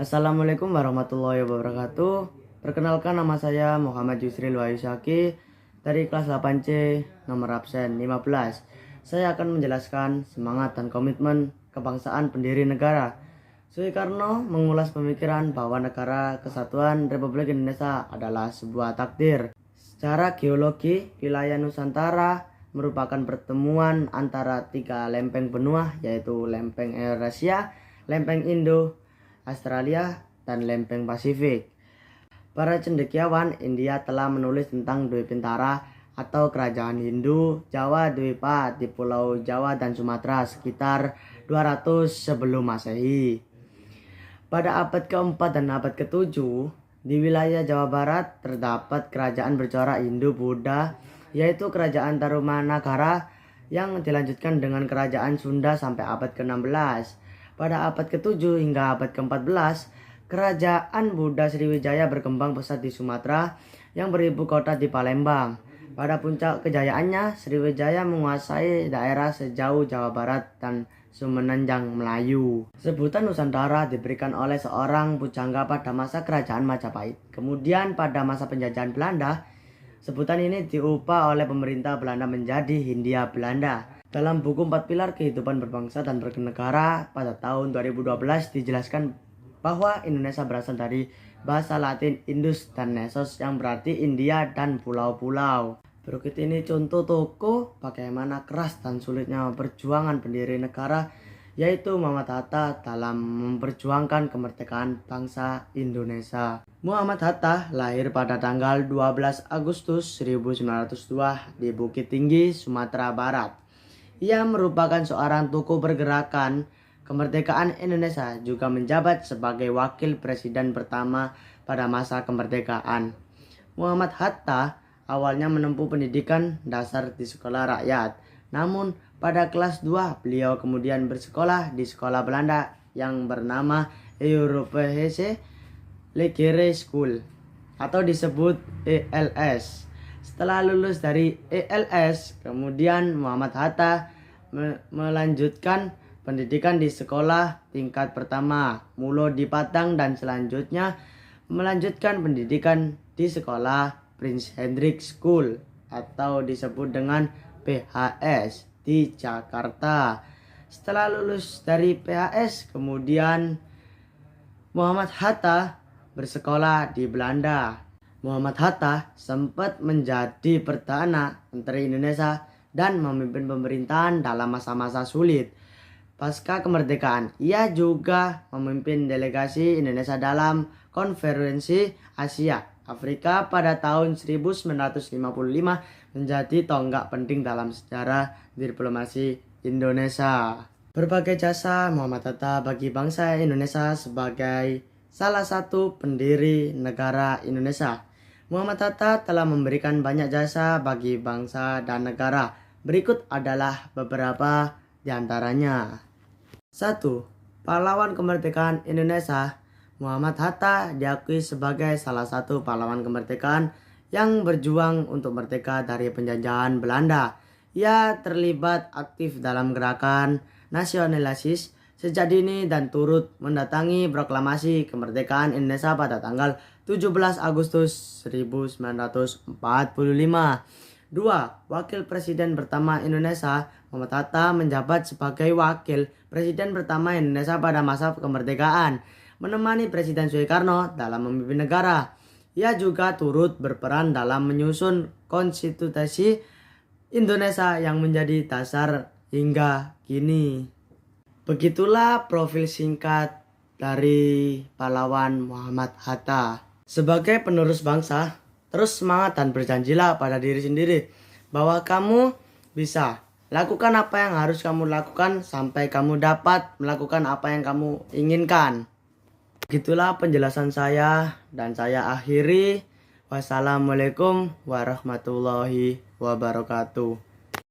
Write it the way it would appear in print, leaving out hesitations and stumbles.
Assalamualaikum warahmatullahi wabarakatuh. Perkenalkan, nama saya Muhammad Yusril Wahyusyaki dari kelas 8C nomor absen 15. Saya akan menjelaskan semangat dan komitmen kebangsaan pendiri negara. Soekarno mengulas pemikiran bahwa negara kesatuan Republik Indonesia adalah sebuah takdir. Secara geologi, wilayah Nusantara merupakan pertemuan antara tiga lempeng benua, yaitu lempeng Eurasia, lempeng Indo Australia, dan lempeng Pasifik. Para cendekiawan India telah menulis tentang Dwipintara atau kerajaan Hindu Jawa Dwipa di Pulau Jawa dan Sumatera sekitar 200 sebelum Masehi. Pada abad keempat dan abad ketujuh, di wilayah Jawa Barat terdapat kerajaan bercorak Hindu-Buddha, yaitu kerajaan Tarumanagara yang dilanjutkan dengan kerajaan Sunda sampai abad ke-16. Pada abad ke-7 hingga abad ke-14, kerajaan Buddha Sriwijaya berkembang pesat di Sumatera yang beribu kota di Palembang. Pada puncak kejayaannya, Sriwijaya menguasai daerah sejauh Jawa Barat dan Semenanjung Melayu. Sebutan Nusantara diberikan oleh seorang pujangga pada masa kerajaan Majapahit. Kemudian pada masa penjajahan Belanda, sebutan ini diubah oleh pemerintah Belanda menjadi Hindia Belanda. Dalam buku 4 Pilar Kehidupan Berbangsa dan Bernegara pada tahun 2012 dijelaskan bahwa Indonesia berasal dari bahasa Latin Indus dan Nesos yang berarti India dan pulau-pulau. Berikut ini contoh tokoh bagaimana keras dan sulitnya perjuangan pendiri negara, yaitu Muhammad Hatta dalam memperjuangkan kemerdekaan bangsa Indonesia. Muhammad Hatta lahir pada tanggal 12 Agustus 1902 di Bukit Tinggi, Sumatera Barat. Ia merupakan seorang tokoh pergerakan kemerdekaan Indonesia, juga menjabat sebagai wakil presiden pertama pada masa kemerdekaan. Muhammad Hatta awalnya menempuh pendidikan dasar di sekolah rakyat. Namun pada kelas 2 beliau kemudian bersekolah di sekolah Belanda yang bernama Europese Legere School atau disebut ELS. Setelah lulus dari ELS, kemudian Muhammad Hatta melanjutkan pendidikan di sekolah tingkat pertama Mulo di Padang dan selanjutnya melanjutkan pendidikan di sekolah Prince Hendrik School atau disebut dengan PHS di Jakarta. Setelah lulus dari PHS, kemudian Muhammad Hatta bersekolah di Belanda. Muhammad Hatta sempat menjadi Perdana Menteri Indonesia dan memimpin pemerintahan dalam masa-masa sulit. Pasca kemerdekaan, ia juga memimpin delegasi Indonesia dalam Konferensi Asia Afrika pada tahun 1955, menjadi tonggak penting dalam sejarah diplomasi Indonesia. Berbagai jasa Muhammad Hatta bagi bangsa Indonesia sebagai salah satu pendiri negara Indonesia. Muhammad Hatta telah memberikan banyak jasa bagi bangsa dan negara. Berikut adalah beberapa di antaranya. 1. Pahlawan kemerdekaan Indonesia. Muhammad Hatta diakui sebagai salah satu pahlawan kemerdekaan yang berjuang untuk merdeka dari penjajahan Belanda. Ia terlibat aktif dalam gerakan nasionalis sejak dini dan turut mendatangi proklamasi kemerdekaan Indonesia pada tanggal 17 Agustus 1945. 2. Wakil Presiden pertama Indonesia. Muhammad Hatta menjabat sebagai Wakil Presiden pertama Indonesia pada masa kemerdekaan, menemani Presiden Soekarno dalam memimpin negara. Ia juga turut berperan dalam menyusun konstitusi Indonesia yang menjadi dasar hingga kini. Begitulah profil singkat dari pahlawan Muhammad Hatta. Sebagai penerus bangsa, terus semangat dan berjanjilah pada diri sendiri bahwa kamu bisa. Lakukan apa yang harus kamu lakukan sampai kamu dapat melakukan apa yang kamu inginkan. Begitulah penjelasan saya dan saya akhiri. Wassalamualaikum warahmatullahi wabarakatuh.